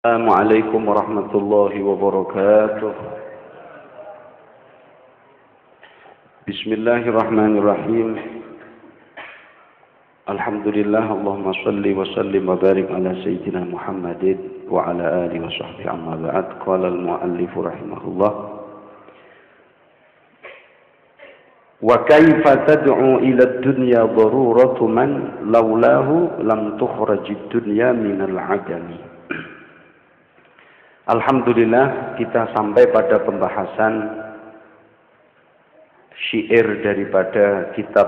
Assalamualaikum warahmatullahi wabarakatuh. Bismillahirrahmanirrahim. Alhamdulillah, Allahumma salli wa sallim wa barik ala sayyidina Muhammadin wa ala alihi wa sahbihi amma ba'd. Qala al-muallif rahimahullah. Wa kaifa tad'u ila ad-dunya daruratu man laulahu lam tukhrajid dunya minal 'adami. Alhamdulillah, kita sampai pada pembahasan syair daripada kitab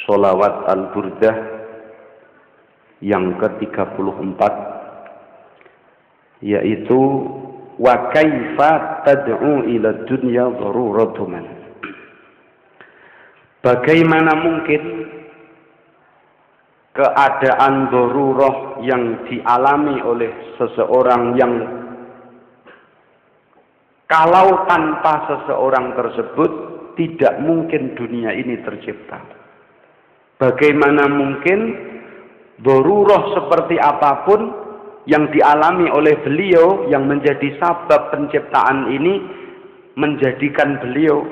Sholawat Al-Burdah yang ke-34, yaitu wa kaifa tad'u ila dunya daruratu man. Bagaimana mungkin keadaan darurah yang dialami oleh seseorang yang kalau tanpa seseorang tersebut tidak mungkin dunia ini tercipta. Bagaimana mungkin darurah seperti apapun yang dialami oleh beliau yang menjadi sabab penciptaan ini menjadikan beliau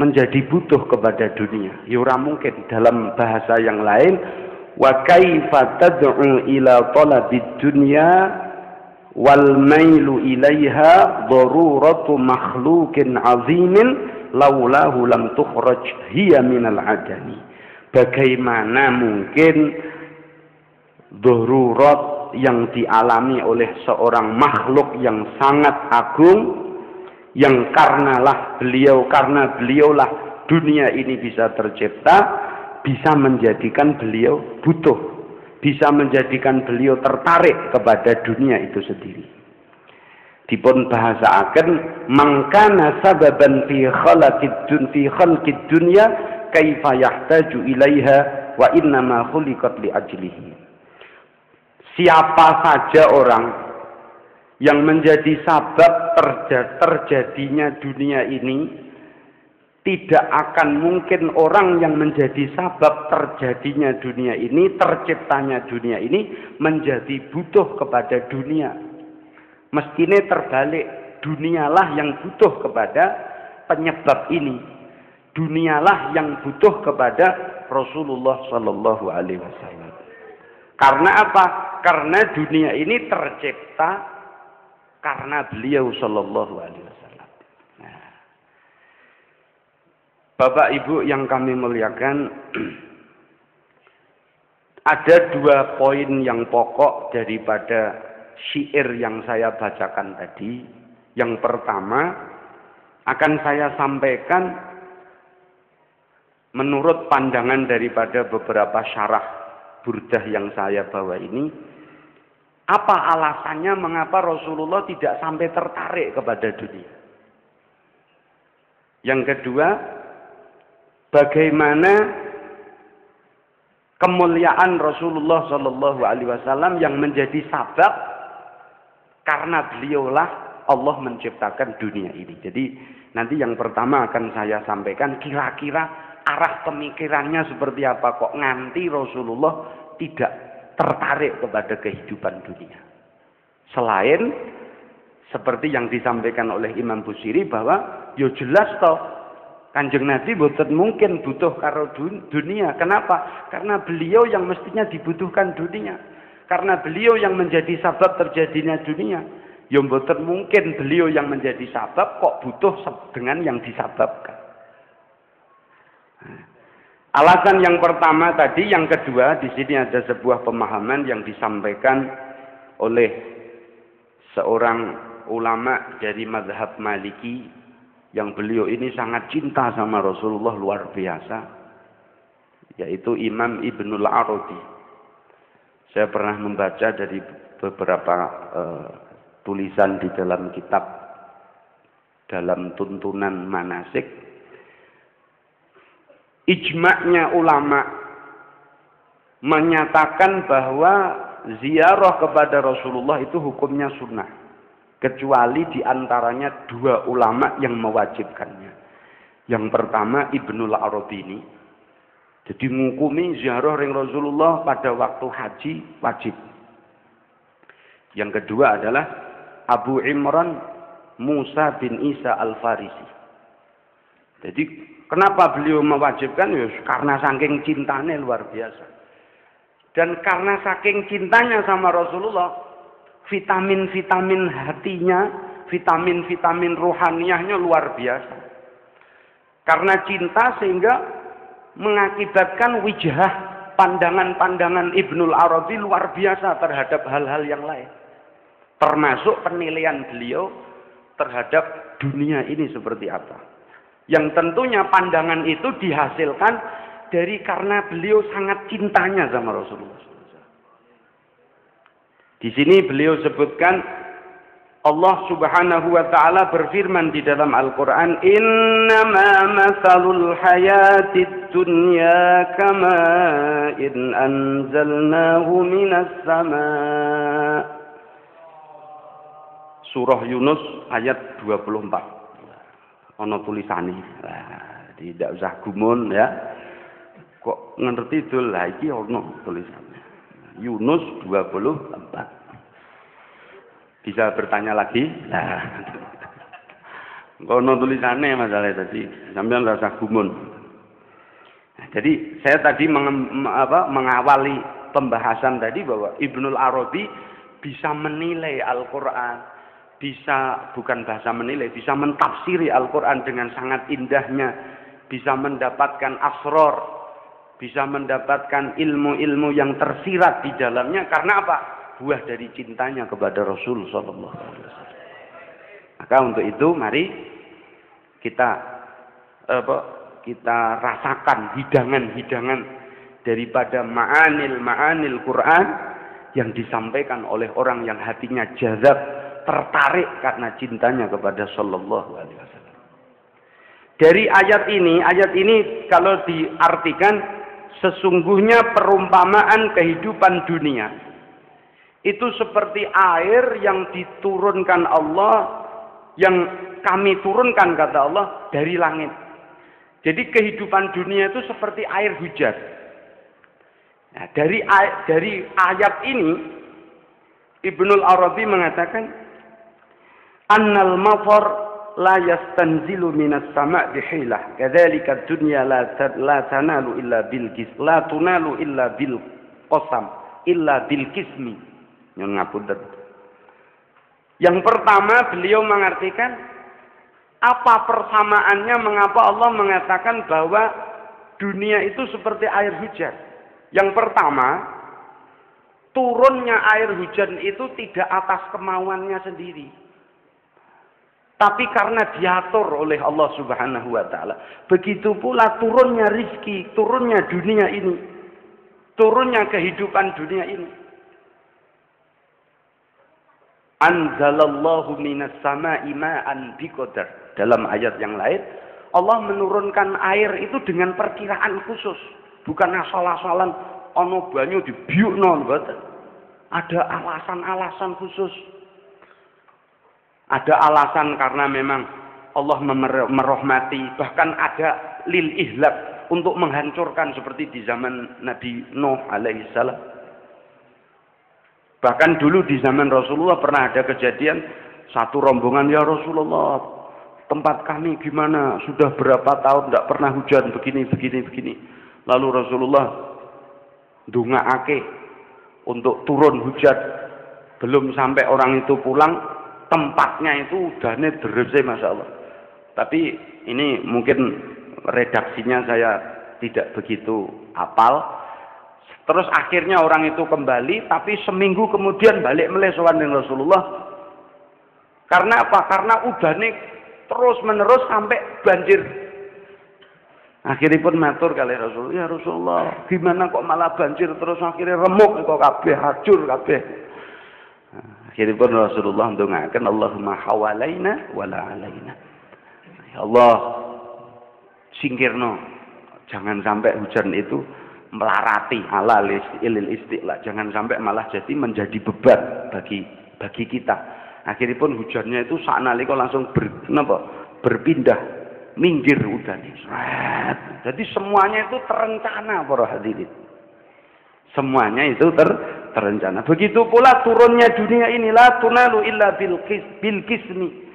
menjadi butuh kepada dunia. Ya ora mungkin. Dalam bahasa yang lain, wa kaifa tad'u ila talabid dunya wal mailu ilaiha daruratu makhluqin azimin laulahu lam tukhraj hiya minal adami. Bagaimana mungkin darurat yang dialami oleh seorang makhluk yang sangat agung, yang karena beliaulah dunia ini bisa tercipta, bisa menjadikan beliau butuh, bisa menjadikan beliau tertarik kepada dunia itu sendiri. Dipun bahasaaken mangkana sababan fi khalqid dunya kaifa yahtaju ilaiha wa inna ma khuliqat li ajlihi. Siapa saja orang yang menjadi sabab terjadinya dunia ini, tidak akan mungkin orang yang menjadi sabab terjadinya dunia ini, terciptanya dunia ini, menjadi butuh kepada dunia. Mestinya terbalik, dunialah yang butuh kepada penyebab ini. Dunialah yang butuh kepada Rasulullah Sallallahu Alaihi Wasallam. Karena apa? Karena dunia ini tercipta karena beliau Sallallahu Alaihi Wasallam. Bapak Ibu yang kami muliakan, ada dua poin yang pokok daripada syair yang saya bacakan tadi. Yang pertama akan saya sampaikan menurut pandangan daripada beberapa syarah burdah yang saya bawa ini. Apa alasannya mengapa Rasulullah tidak sampai tertarik kepada dunia? Yang kedua, bagaimana kemuliaan Rasulullah Shallallahu Alaihi Wasallam yang menjadi sabab karena beliaulah Allah menciptakan dunia ini. Jadi nanti yang pertama akan saya sampaikan kira-kira arah pemikirannya seperti apa kok nganti Rasulullah tidak tertarik kepada kehidupan dunia. Selain seperti yang disampaikan oleh Imam Busiri bahwa yo jelas toh Kanjeng Nabi boten mungkin butuh karo dunia. Kenapa? Karena beliau yang mestinya dibutuhkan dunia. Karena beliau yang menjadi sabab terjadinya dunia. Yang boten mungkin beliau yang menjadi sabab kok butuh dengan yang disababkan. Alasan yang pertama tadi, yang kedua di sini ada sebuah pemahaman yang disampaikan oleh seorang ulama dari mazhab Maliki, yang beliau ini sangat cinta sama Rasulullah luar biasa, yaitu Imam Ibnul Arabi. Saya pernah membaca dari beberapa tulisan di dalam kitab dalam tuntunan manasik. Ijma'nya ulama menyatakan bahwa ziarah kepada Rasulullah itu hukumnya sunnah, kecuali diantaranya dua ulama yang mewajibkannya. Yang pertama Ibnul Arabi ini, Jadi ngukumi ziarah ring Rasulullah pada waktu haji wajib. Yang kedua adalah Abu Imran Musa bin Isa Al-Farisi. Jadi kenapa beliau mewajibkan? Ya karena saking cintanya luar biasa. Dan karena saking cintanya sama Rasulullah, vitamin-vitamin hatinya, vitamin-vitamin rohaniyahnya luar biasa. Karena cinta sehingga mengakibatkan wijah, pandangan-pandangan Ibnul Arabi luar biasa terhadap hal-hal yang lain. Termasuk penilaian beliau terhadap dunia ini seperti apa. Yang tentunya pandangan itu dihasilkan dari karena beliau sangat cintanya sama Rasulullah. Di sini beliau sebutkan Allah Subhanahu wa taala berfirman di dalam Al-Qur'an, "Innama matsalul hayatid dunya kama in anzalnahu minas sama'." Surah Yunus ayat 24. Ono tulisane. Nah, tidak usah gumun ya. Kok ngerti dul lah iki ono tulisannya. Yunus 24. Bisa bertanya lagi? Nah. Ono tulisannya masalahnya tadi. Sampeyan rasa gumun. Nah, jadi saya tadi mengawali pembahasan tadi bahwa Ibnul Arabi bisa menilai Al-Qur'an, bisa bukan bahasa menilai, bisa mentafsiri Al-Quran dengan sangat indahnya, bisa mendapatkan asror, bisa mendapatkan ilmu-ilmu yang tersirat di dalamnya. Karena apa? Buah dari cintanya kepada Rasul Sallallahu Alaihi Wasallam. Maka untuk itu mari kita rasakan hidangan-hidangan daripada ma'anil Quran yang disampaikan oleh orang yang hatinya jazab, tertarik karena cintanya kepada Sallallahu Alaihi Wasallam. Dari ayat ini kalau diartikan sesungguhnya perumpamaan kehidupan dunia itu seperti air yang diturunkan Allah, yang kami turunkan kata Allah dari langit. Jadi kehidupan dunia itu seperti air hujan. Nah, dari ayat ini Ibnul Arabi mengatakan annal matar la yastanzilu minas sama' bihilah kadzalika dunya la tanalu illa bil qis la tunalu illa bil qasam illa bil qismi. Yang pertama beliau mengartikan apa persamaannya mengapa Allah mengatakan bahwa dunia itu seperti air hujan. Yang pertama, turunnya air hujan itu tidak atas kemauannya sendiri, tapi karena diatur oleh Allah Subhanahu wa taala. Begitu pula turunnya rizki, turunnya dunia ini, turunnya kehidupan dunia ini. Anzalallahu minas sama'i ma'an biqadar. Dalam ayat yang lain, Allah menurunkan air itu dengan perkiraan khusus, bukan asal-asalan ono banyu dibiukno, mboten. Ada alasan-alasan khusus. Ada alasan karena memang Allah merahmati, bahkan ada lil ihlak untuk menghancurkan seperti di zaman Nabi Nuh alaihissalam. Bahkan dulu di zaman Rasulullah pernah ada kejadian satu rombongan, ya Rasulullah, tempat kami gimana? Sudah berapa tahun tidak pernah hujan begini. Lalu Rasulullah ndongaake untuk turun hujan. Belum sampai orang itu pulang, tempatnya itu udahnya derese, masya Allah. Tapi ini mungkin redaksinya saya tidak begitu hafal. Terus akhirnya orang itu kembali, tapi seminggu kemudian balik melesowan dengan Rasulullah. Karena apa? Karena udahnya terus menerus sampai banjir. Akhirnya pun matur kali Rasulullah, ya Rasulullah, gimana kok malah banjir terus, akhirnya remuk kok kabeh, hancur kabeh. Akhirnya pun Rasulullah ndongaken Allahumma hawalaina wala alaina. Ya Allah, singkirno, jangan sampai hujan itu melarati ala ilil istiqlal, jangan sampai malah jadi menjadi beban bagi kita. Akhirnya pun hujannya itu saknalika langsung berpindah, minggir udane. Jadi semuanya itu terencana para hadirin. Semuanya itu terencana. Begitu pula turunnya dunia ini la tunalu illa bil qismi.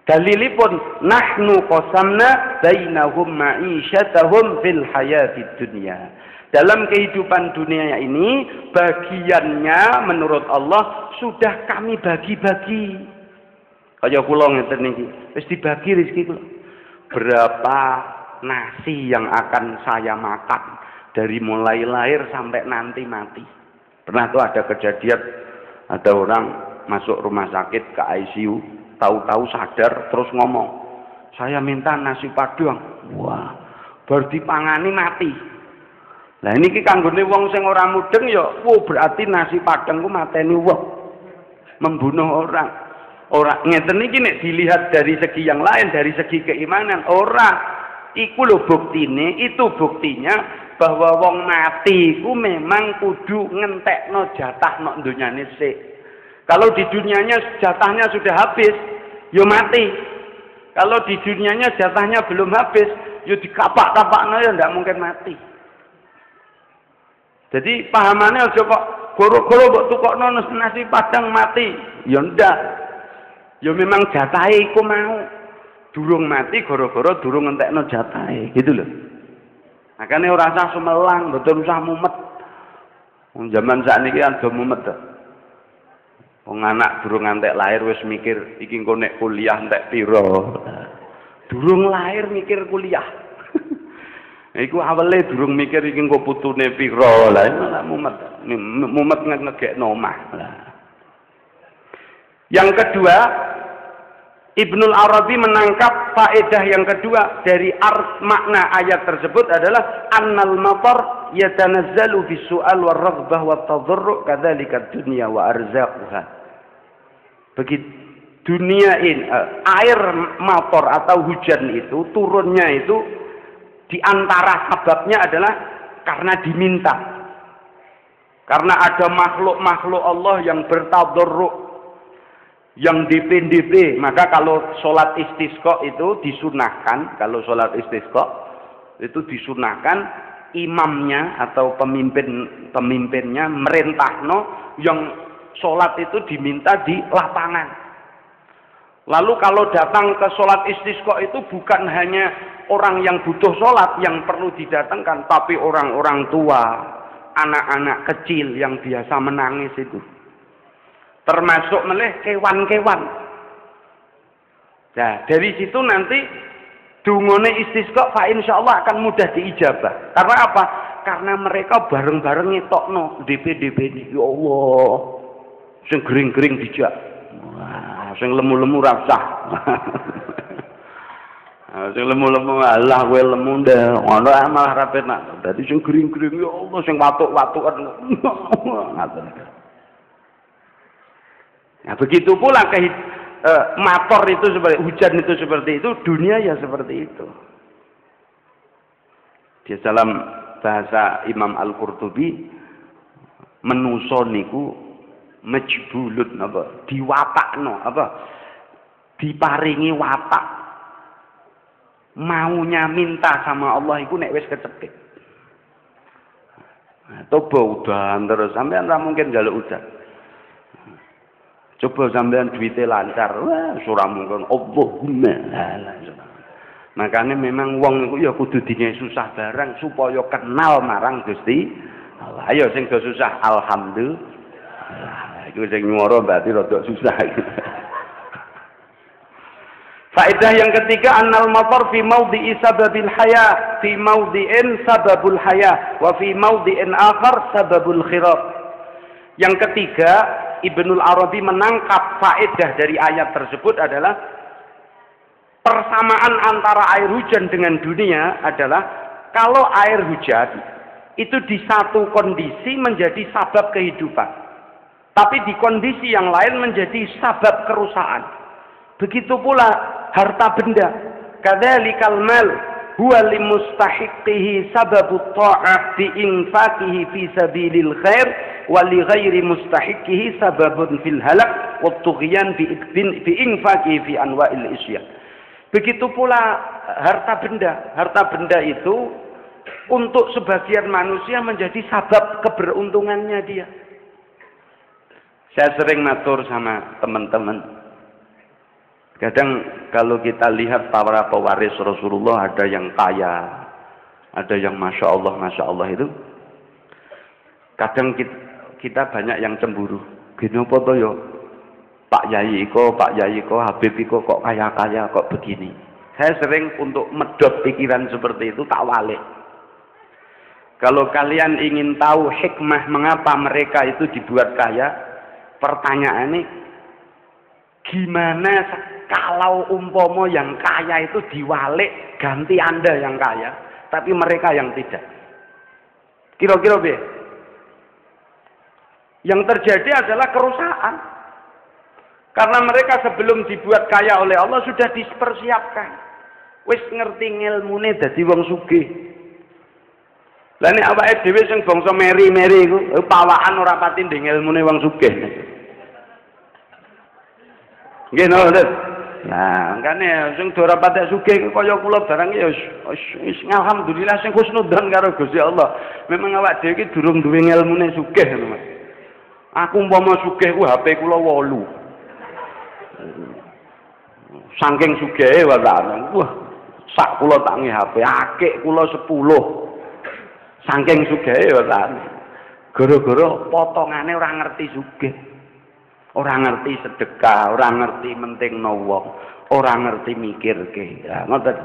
Dalilipun nahnu qasamna bainahum ma'isyatahum fil hayatid dunya. Dalam kehidupan dunia ini bagiannya menurut Allah sudah kami bagi-bagi. Kaya kula ngeten niki, wis dibagi rezeki kula. Berapa nasi yang akan saya makan dari mulai lahir sampai nanti mati. Pernah tuh ada kejadian ada orang masuk rumah sakit ke ICU, tahu-tahu sadar terus ngomong, saya minta nasi padang. Wah, berarti pangani mati. Lah niki kanggone wong sing ora mudeng ya, berarti nasi padang ku mateni wong. Membunuh orang. Ora ngeten iki nek dilihat dari segi yang lain, dari segi keimanan, ora. Iku lho buktine, itu buktinya bahwa wong mati ku memang kudu ngentekno jatah nok dunyane sik. Kalau di dunianya jatahnya sudah habis, yo mati. Kalau di dunianya jatahnya belum habis, yo dikapak-kapakno ya ndak mungkin mati. Jadi pahamannya aja kok goro-goro mbok tukokno nasi padang mati. Ya ndak. Ya memang jatahe iku mau. Durung mati goro-goro durung ngentekno jatahe, gitu loh. Makane ora usah sumelang, mboten usah mumet. Wong zaman sakniki ada mumet to. Wong anak durung ngantek lahir wis mikir iki engko nek kuliah entek pira. Durung lahir mikir kuliah. Iku awale durung mikir iki engko putune pira. Lah malah mumet. Mumet ngegekno omah. Yang kedua, Ibnul Arabi menangkap faedah yang kedua dari makna ayat tersebut adalah annal matar yatanazzalu bisu'al war-raghbah wat-tadharru kadzalika dunya wa arzaquha. Begitu dunia ini air matar atau hujan itu turunnya itu di antara sebabnya adalah karena diminta. Karena ada makhluk-makhluk Allah yang bertadarru, yang DP, maka kalau sholat istisqa itu disunahkan, kalau sholat istisqa itu disunahkan imamnya atau pemimpinnya merintahno yang sholat itu diminta di lapangan. Lalu kalau datang ke sholat istisqa itu bukan hanya orang yang butuh sholat yang perlu didatangkan, tapi orang-orang tua, anak-anak kecil yang biasa menangis itu. Termasuk meleh kewan-kewan. Nah, dari situ nanti dungone istisqa fa insyaallah akan mudah diijabah. Karena apa? Karena mereka bareng-bareng ngetokno DP ini. Ya Allah. Sing gering-gering dijak. Wah, sing lemu-lemu ra usah. Sing lemu-lemu Allah kowe lemu ndek. Ngono malah ra penak. Dadi sing gering-gering ya Allah sing watuk-watukan. Ngaten. Nah, begitu pula mator itu seperti hujan itu seperti itu, dunia ya seperti itu. Di dalam bahasa Imam Al-Qurtubi, menuso niku majbulut apa? Diwatakno apa? Diparingi watak. Maunya minta sama Allah iku nek wis kecepit. Nah, toba udan terus sampean ora mungkin njaluk udan. Coba sampean duitnya lancar, wah surah mungkin Allahumma. Makanya memang wong itu ya kudu dinge susah barang supaya kenal marang Gusti Allah. Ayo sing do susah alhamdulillah. Iku sing nyuara berarti rada susah. Faedah yang ketiga, annal matar fi maudhi'i sababil haya, fi maudhi'in sababul haya, wa fi maudhi'in akhar sababul khirab. Yang ketiga, Ibnul Arabi menangkap faedah dari ayat tersebut adalah persamaan antara air hujan dengan dunia adalah kalau air hujan itu di satu kondisi menjadi sabab kehidupan, tapi di kondisi yang lain menjadi sabab kerusakan. Begitu pula harta benda, kadzalikal mal huwa limustahiqihi sababut ta'ah bi infaqihi fi sabilil khair wa li ghairi mustahiqihi sababun fil halak wa tughyan bi infaqihi fi anwa'il isya. Begitu pula harta benda. Harta benda itu untuk sebagian manusia menjadi sabab keberuntungannya dia. Saya sering matur sama teman-teman. Kadang kalau kita lihat para pewaris Rasulullah, ada yang kaya, ada yang Masya Allah itu. Kadang kita banyak yang cemburu. Gini apa toh yo? Pak Yai ko, Habib iko kok kaya-kaya, kok begini. Saya sering untuk medot pikiran seperti itu, tak walik. Kalau kalian ingin tahu hikmah mengapa mereka itu dibuat kaya, pertanyaannya, gimana kalau umpomo yang kaya itu diwalik ganti Anda yang kaya, tapi mereka yang tidak? Kira-kira be? Yang terjadi adalah kerusakan. Karena mereka sebelum dibuat kaya oleh Allah sudah dipersiapkan. Wis ngerti ngilmune dadi wong sugih. Lah nek awake dhewe sing bangsa meri-meri iku pawakan ora pati ndek ilmune wong sugih. Nggih no, Lur. Nah, makane sing ora pati sugih kaya kula barang ya wis alhamdulillah sing husnudzon karo Gusti Allah. Memang awake dhewe iki durung duwe ilmune sugih lho, Mas. Aku umpama sugih ku HP kula 8. Saking sugihe wae wah sak kula tak nge HP, akik kula 10. Saking sugih ora. Gara-gara potongane ora ngerti sugih. Ora ngerti sedekah, ora ngerti mentingno wong, ora ngerti mikirke. Ya, ngoten.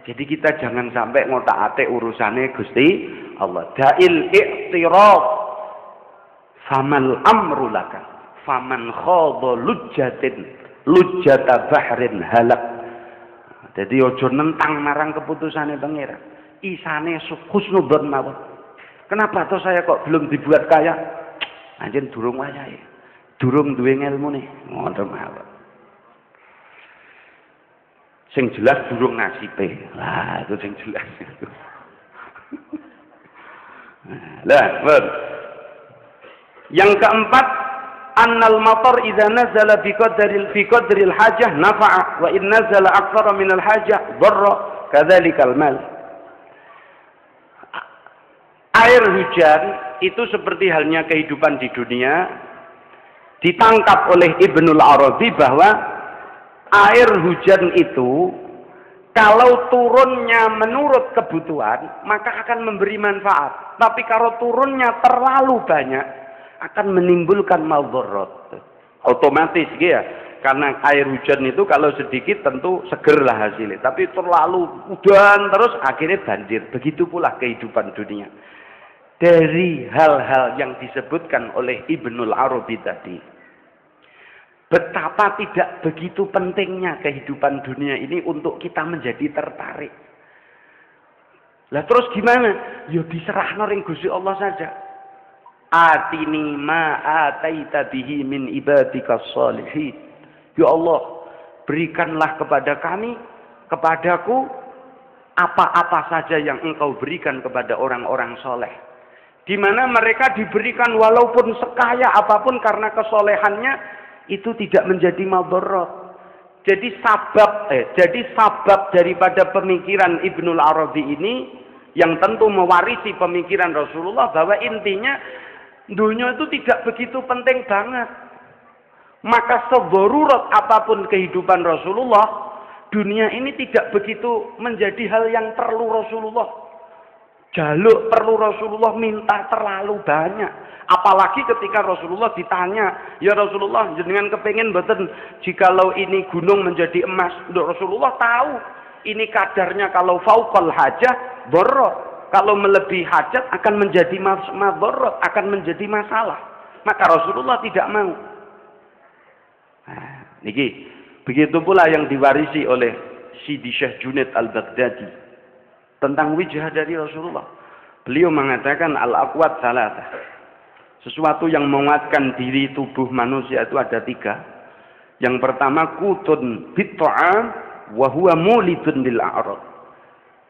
Jadi kita jangan sampai ngotak-atik urusane Gusti Allah. Da'il i'tiraf famal amru laka. Faman khadha lujjata bahrin halak. Jadi ojo nentang marang keputusane pangeran. Isane husnudzon mawon. Kenapa toh saya kok belum dibuat kaya? Anjen durung wayahe. Durung duwe ilmune. Ngoten mawon. Sing jelas durung nasibe. Lah, itu sing jelas itu. Lah, yang keempat, annal matar idza nazala bi qadril hajah nafa'a wa in nazala aktsara min al hajah darra kadzalikal mal. Air hujan itu seperti halnya kehidupan di dunia. Ditangkap oleh Ibnul Arabi bahwa air hujan itu kalau turunnya menurut kebutuhan maka akan memberi manfaat. Tapi kalau turunnya terlalu banyak akan menimbulkan maldharat. Otomatis ya. Karena air hujan itu kalau sedikit tentu segerlah hasilnya. Tapi terlalu udan terus akhirnya banjir. Begitu pula kehidupan dunia. Dari hal-hal yang disebutkan oleh Ibnul Arabi tadi, betapa tidak begitu pentingnya kehidupan dunia ini untuk kita menjadi tertarik. Lah terus gimana? Ya diserahno ring Gusti Allah saja. Atini ma ataita bihi min ibadika sholihin. Ya Allah, berikanlah kepada kami, kepadaku apa-apa saja yang Engkau berikan kepada orang-orang soleh. Di mana mereka diberikan walaupun sekaya apapun karena kesolehannya itu tidak menjadi maldharat. Jadi sabab daripada pemikiran Ibnul Arabi ini yang tentu mewarisi pemikiran Rasulullah bahwa intinya dunia itu tidak begitu penting banget. Maka sedarurat apapun kehidupan Rasulullah, dunia ini tidak begitu menjadi hal yang perlu Rasulullah. Jaluk perlu Rasulullah minta terlalu banyak. Apalagi ketika Rasulullah ditanya, ya Rasulullah jenengan kepengin mboten jikalau ini gunung menjadi emas. Rasulullah tahu ini kadarnya kalau fauqal hajah dharra. Kalau melebihi hajat akan menjadi madharat, akan menjadi masalah. Maka Rasulullah tidak mau. Nah, niki begitu pula yang diwarisi oleh Sidi Syekh Junaid Al-Baghdadi tentang wijah dari Rasulullah. Beliau mengatakan al-aqwat salatah. Sesuatu yang menguatkan diri tubuh manusia itu ada 3. Yang pertama qutun bit-ta'am wa huwa mulidun lil a'rad.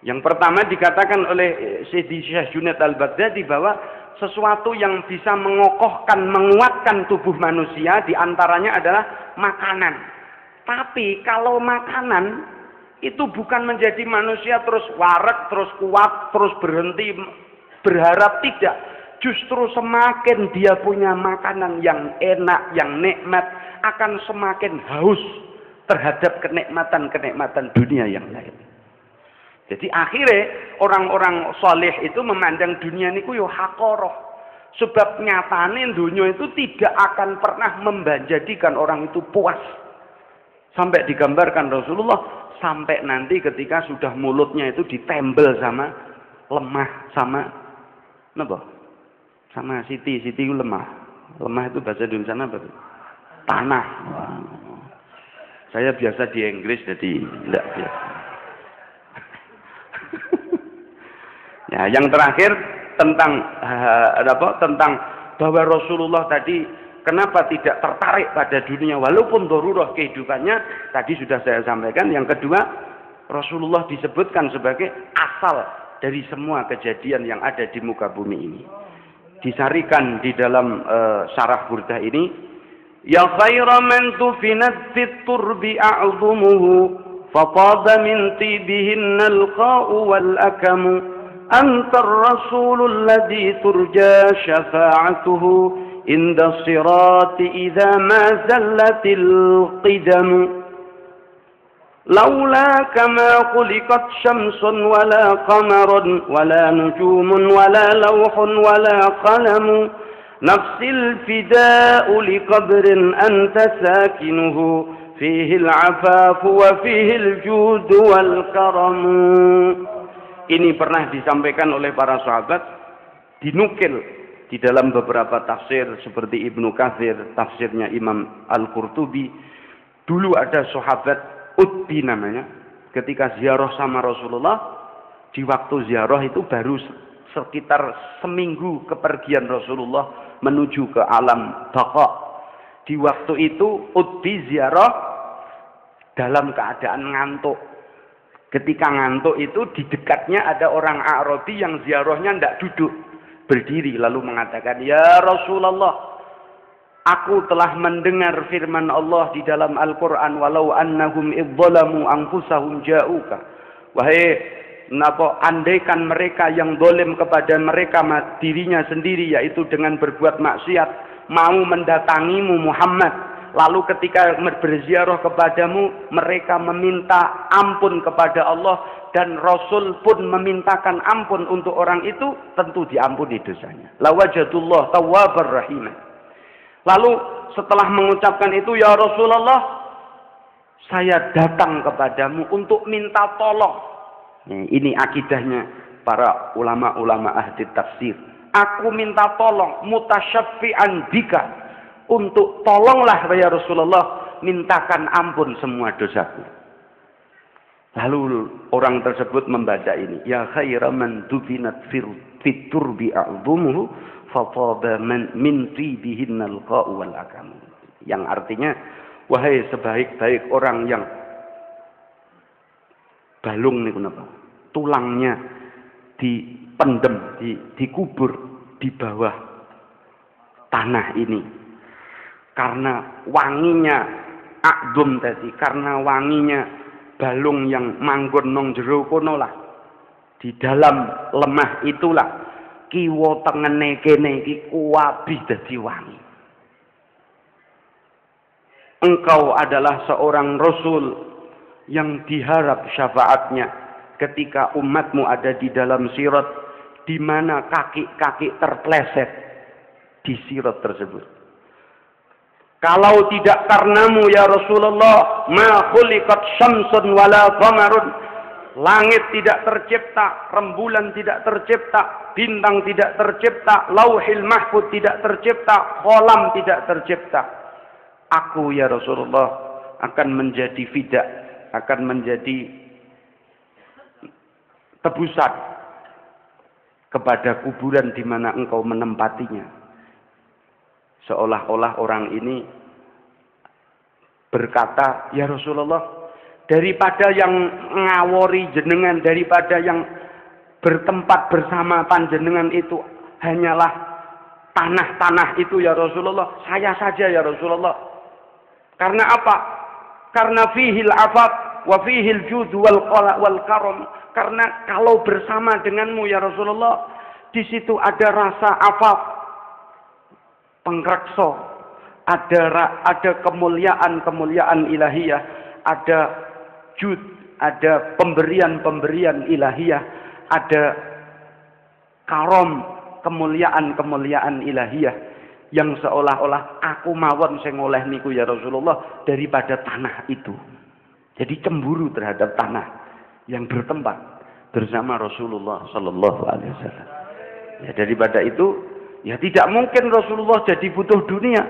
Yang pertama dikatakan oleh Sidi Syekh Junaid Al-Baghdadi bahwa sesuatu yang bisa mengokohkan, menguatkan tubuh manusia diantaranya adalah makanan. Tapi kalau makanan itu bukan menjadi manusia terus warak, terus kuat, terus berhenti berharap, tidak. Justru semakin dia punya makanan yang enak, yang nikmat, akan semakin haus terhadap kenikmatan-kenikmatan dunia yang lain. Jadi akhirnya orang-orang soleh itu memandang dunia niku yo hakoroh. Sebab nyatane dunia itu tidak akan pernah menjadikan orang itu puas. Sampai digambarkan Rasulullah, sampai nanti ketika sudah mulutnya itu ditembel sama lemah, sama apa? Sama siti itu lemah. Lemah itu bahasa Indonesia apa? Tanah. Wow. Saya biasa di Inggris jadi enggak biasa. Ya, yang terakhir tentang tentang bahwa Rasulullah tadi kenapa tidak tertarik pada dunia walaupun darurah kehidupannya tadi sudah saya sampaikan. Yang kedua, Rasulullah disebutkan sebagai asal dari semua kejadian yang ada di muka bumi ini. Disarikan di dalam syarah burdah ini, ya khaira man tufinat fit turbi a'zumuhu fatada min tibihinna al-qa'u wal akamu anta ar-rasulul ladzi turja syafa'atuhu inda sirati idza ma zallatil qidamu لولاك ما خلقت شمس ولا قمر ولا نجوم ولا لوح ولا قلم نفس الفداء لقبر أنت ساكنه فيه العفاف وفيه الجود والكرم. Ini pernah disampaikan oleh para sahabat, dinukil di dalam beberapa tafsir seperti Ibnu Katsir, tafsirnya Imam Al-Qurtubi. Dulu ada sahabat Utbi namanya, ketika ziarah sama Rasulullah, di waktu ziarah itu baru sekitar seminggu kepergian Rasulullah menuju ke alam baqa. Di waktu itu Utbi ziarah dalam keadaan ngantuk. Ketika ngantuk itu di dekatnya ada orang Arabi yang ziarahnya tidak duduk, berdiri lalu mengatakan, "Ya Rasulullah, aku telah mendengar firman Allah di dalam Al-Quran, walau annahum idzalamu anfusahum ja'uka." Wahai andaikan mereka yang zalim kepada mereka dirinya sendiri, yaitu dengan berbuat maksiat, mau mendatangimu Muhammad, lalu ketika berziarah kepadamu mereka meminta ampun kepada Allah dan Rasul pun memintakan ampun untuk orang itu, tentu diampuni dosanya. Lawajadullah tawwabar rahimah. Lalu setelah mengucapkan itu, ya Rasulullah, saya datang kepadamu untuk minta tolong. Ini akidahnya para ulama-ulama ahli tafsir. Aku minta tolong, mutasyaffi'an bika, untuk tolonglah ya Rasulullah, mintakan ampun semua dosaku. Lalu orang tersebut membaca ini, ya khaira man dufinat fit turbi a'zumuhu fatada min tibihinnal qa'u wal akam. Yang artinya, wahai sebaik-baik orang yang balung nih kenapa? Tulangnya dipendem, dikubur di bawah tanah ini. Karena wanginya a'zum tadi, karena wanginya balung yang manggon nong jero kono lah. Di dalam lemah itulah kiwa tengene kene iki kuwabi dadi wangi. Engkau adalah seorang rasul yang diharap syafaatnya ketika umatmu ada di dalam sirat, di mana kaki-kaki terpleset di sirat tersebut. Kalau tidak karenamu ya Rasulullah, ma khuliqat syamsun wala qamarun, langit tidak tercipta, rembulan tidak tercipta, bintang tidak tercipta, lauhil mahfuz tidak tercipta, kolam tidak tercipta. Aku ya Rasulullah akan menjadi fidak, akan menjadi tebusan kepada kuburan di mana engkau menempatinya. Seolah-olah orang ini berkata, ya Rasulullah, daripada yang ngawori jenengan, daripada yang bertempat bersama panjenengan itu hanyalah tanah-tanah itu ya Rasulullah, saya saja ya Rasulullah. Karena apa? Karena fihil afaf wa fihil jud wal karam. Karena kalau bersama denganmu ya Rasulullah, Di situ ada rasa afaf, pengrekso, ada kemuliaan ilahiyah, ada jud, ada pemberian ilahiyah, ada karom, kemuliaan ilahiyah yang seolah-olah aku mawon sing oleh niku ya Rasulullah daripada tanah itu. Jadi cemburu terhadap tanah yang bertempat bersama Rasulullah sallallahu alaihi wasallam. Ya daripada itu, ya tidak mungkin Rasulullah jadi butuh dunia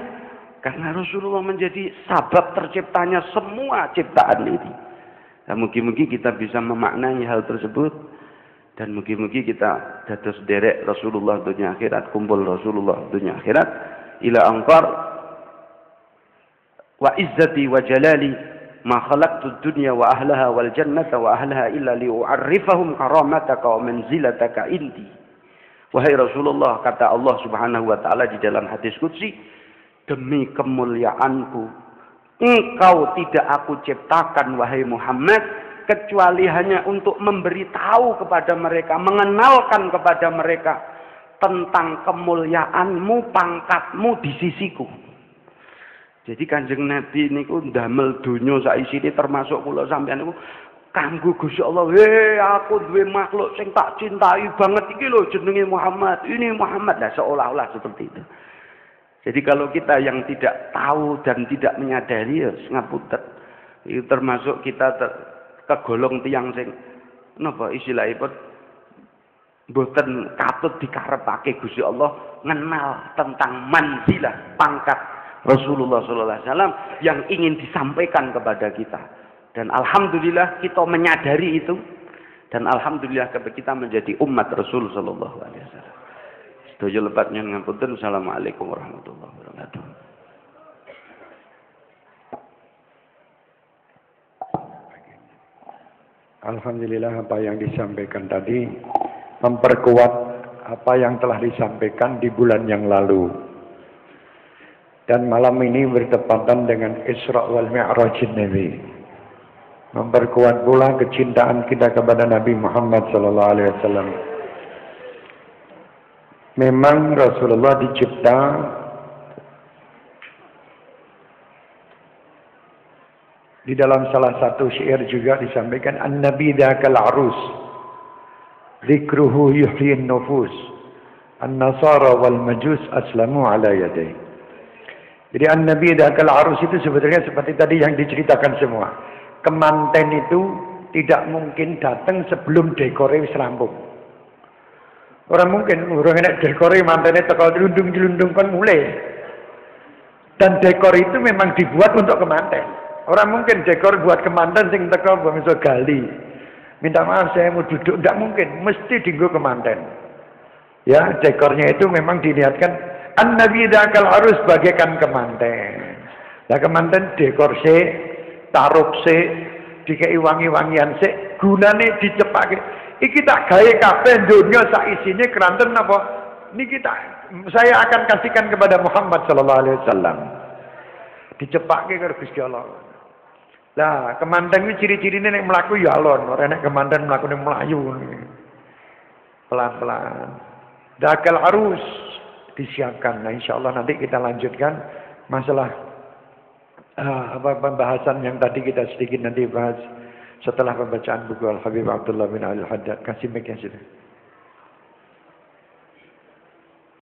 karena Rasulullah menjadi sabab terciptanya semua ciptaan ini. Nah, mugi-mugi kita bisa memaknai hal tersebut dan mugi-mugi kita dados derek Rasulullah dunia akhirat, kumpul Rasulullah dunia akhirat ila angkar wa izzati wa jalali ma khalaqtu dunya wa ahlaha wal jannata wa ahlaha illa li'u'arrifahum karamataka wa manzilataka indi. Wahai Rasulullah, kata Allah Subhanahu wa taala di dalam hadis qudsi, demi kemuliaanku engkau tidak aku ciptakan wahai Muhammad kecuali hanya untuk memberitahu kepada mereka, mengenalkan kepada mereka tentang kemuliaanmu, pangkatmu di sisiku. Jadi Kanjeng Nabi niku ndamel donya sak isine termasuk kula sampeyan niku kanggo Gusti Allah. Aku duwe makhluk sing tak cintai banget iki lho jenenge Muhammad. Ini Muhammad. Lah seolah-olah seperti itu. Jadi kalau kita yang tidak tahu dan tidak menyadari ya ngapunten. Itu termasuk kita kegolong tiyang sing napa istilahipun mboten katut dikarepake Gusti Allah ngenal tentang manzilah pangkat Rasulullah sallallahu alaihi wasallam yang ingin disampaikan kepada kita. Dan alhamdulillah kita menyadari itu dan alhamdulillah kita menjadi umat Rasul sallallahu alaihi wasallam. Sedaya lepat nyuwun ngapunten. Assalamualaikum warahmatullahi wabarakatuh. Alhamdulillah apa yang disampaikan tadi memperkuat apa yang telah disampaikan di bulan yang lalu. Dan malam ini bertepatan dengan Isra wal Mi'raj Nabi. Memperkuat pula kecintaan kita kepada Nabi Muhammad sallallahu alaihi wasallam. Memang Rasulullah dicipta di dalam salah satu syair juga disampaikan an-nabi dzakal arus dzikruhu yuhyin nufus an-nasara wal majus aslamu ala yadayhi. Jadi an-nabi dzakal arus itu sebetulnya seperti tadi yang diceritakan semua. Kemanten itu tidak mungkin datang sebelum dekore wis rampung. Orang mungkin urung enek dekore mantene teko dilundung-dilundung kan mulai. Dan dekor itu memang dibuat untuk kemanten. Orang mungkin dekor buat kemanten sing teko bangsa gali. Minta maaf saya mau duduk, tidak mungkin, mesti dienggo kemanten. Ya, dekornya itu memang diniatkan an-nabi dzakal arus bagaikan kemanten. Lah kemanten dekor taruh dikei wangi-wangian gunane dicepake iki tak gawe kabeh donya sak isine keranten napa niki saya akan kasihkan kepada Muhammad sallallahu alaihi wasallam dicepake karo Gusti Allah. Lah kemanten iki ciri-cirine nek mlaku ya alon, ora nek kemanten mlakune mlayu pelan-pelan. Dakal arus disiapkan. Nah insyaallah nanti kita lanjutkan masalah pembahasan yang tadi kita sedikit nanti bahas setelah pembacaan buku Al-Habib Abdullah bin Al-Haddad. Kasih mic-nya sudah.